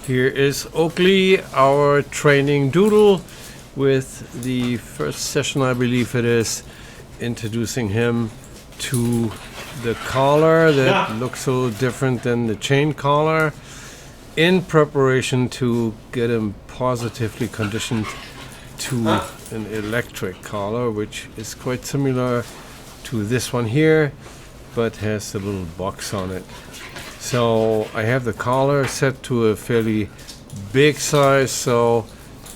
Here is Oakley, our training doodle, with the first session, I believe it is, introducing him to the collar that looks so different than the chain collar, in preparation to get him positively conditioned to an electric collar, which is quite similar to this one here, but has a little box on it. So I have the collar set to a fairly big size, so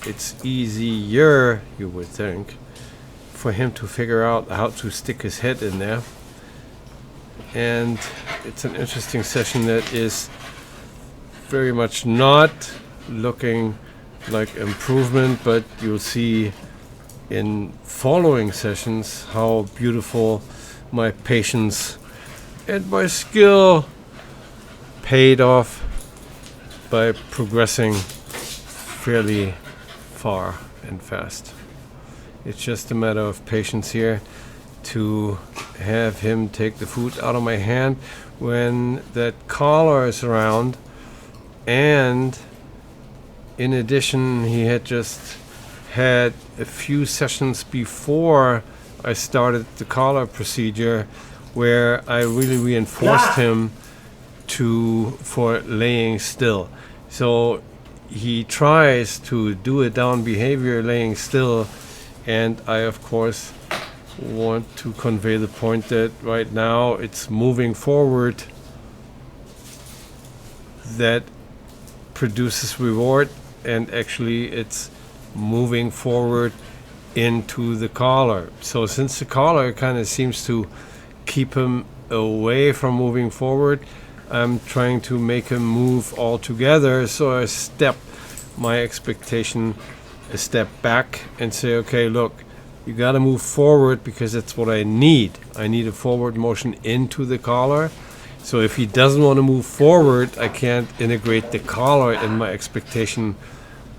it's easier, you would think, for him to figure out how to stick his head in there. And it's an interesting session that is very much not looking like improvement, but you'll see in following sessions how beautiful my patience and my skill paid off by progressing fairly far and fast. It's just a matter of patience here to have him take the food out of my hand when that collar is around. And in addition, he had just had a few sessions before I started the collar procedure where I really reinforced him for laying still. So he tries to do a down behavior laying still, and I of course want to convey the point that right now it's moving forward that produces reward, and actually it's moving forward into the collar. So since the collar kind of seems to keep him away from moving forward, I'm trying to make him move all together, so I step my expectation a step back and say, okay, look, you got to move forward because that's what I need. I need a forward motion into the collar. So if he doesn't want to move forward, I can't integrate the collar in my expectation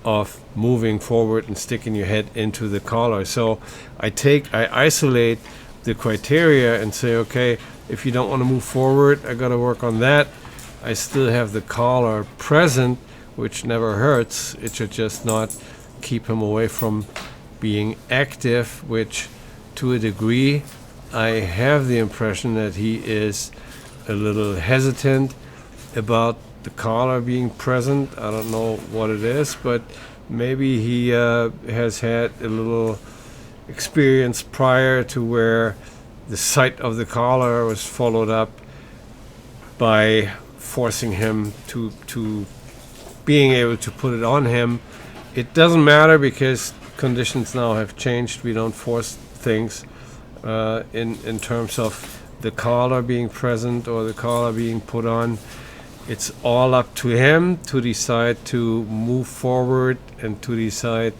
of moving forward and sticking your head into the collar. So I isolate the criteria and say, okay, if you don't want to move forward, I got to work on that. I still have the collar present, which never hurts. It should just not keep him away from being active, which to a degree, I have the impression that he is a little hesitant about the collar being present. I don't know what it is, but maybe he has had a little experience prior to where the sight of the collar was followed up by forcing him to being able to put it on him. It doesn't matter because conditions now have changed. We don't force things in terms of the collar being present or the collar being put on. It's all up to him to decide to move forward and to decide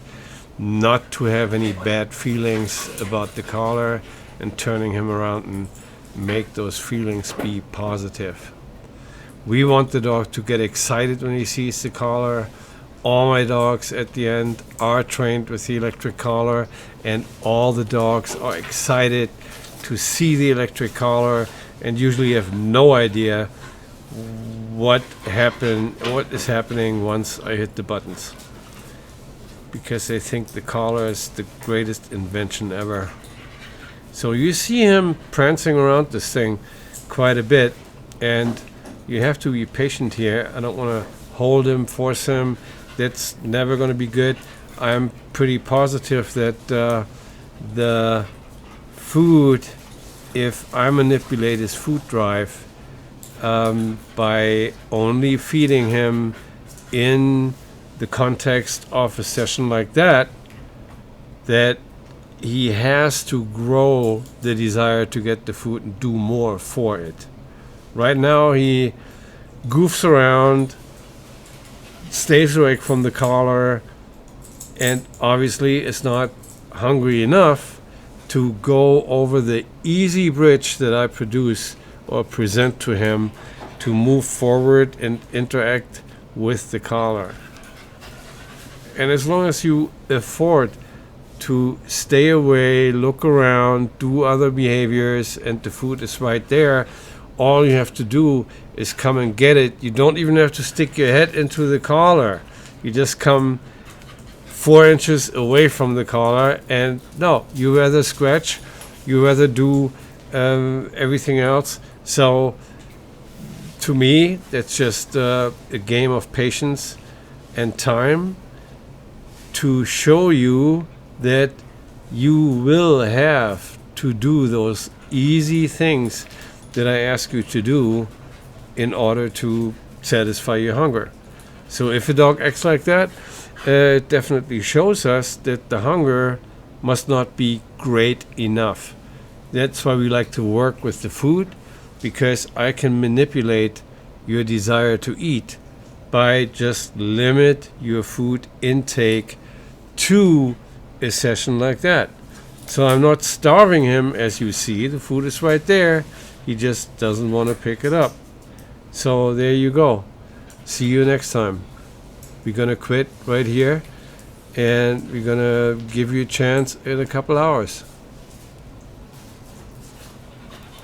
not to have any bad feelings about the collar, and turning him around and make those feelings be positive. We want the dog to get excited when he sees the collar. All my dogs at the end are trained with the electric collar, and all the dogs are excited to see the electric collar and usually have no idea what is happening once I hit the buttons, because they think the collar is the greatest invention ever. So you see him prancing around this thing quite a bit, and you have to be patient here. I don't want to hold him, force him. That's never going to be good. I'm pretty positive that the food, if I manipulate his food drive by only feeding him in the context of a session like that he has to grow the desire to get the food and do more for it. Right now he goofs around, stays away from the collar, and obviously is not hungry enough to go over the easy bridge that I produce or present to him to move forward and interact with the collar. And as long as you afford to stay away, look around, do other behaviors, and the food is right there, all you have to do is come and get it. You don't even have to stick your head into the collar. You just come 4 inches away from the collar, and no, you rather scratch, you rather do everything else. So to me, that's just a game of patience and time to show you that you will have to do those easy things that I ask you to do in order to satisfy your hunger. So if a dog acts like that, it definitely shows us that the hunger must not be great enough. That's why we like to work with the food, because I can manipulate your desire to eat by just limit your food intake to a session like that. So I'm not starving him, as you see. The food is right there. He just doesn't want to pick it up. So there you go. See you next time. We're going to quit right here, and we're going to give you a chance in a couple hours.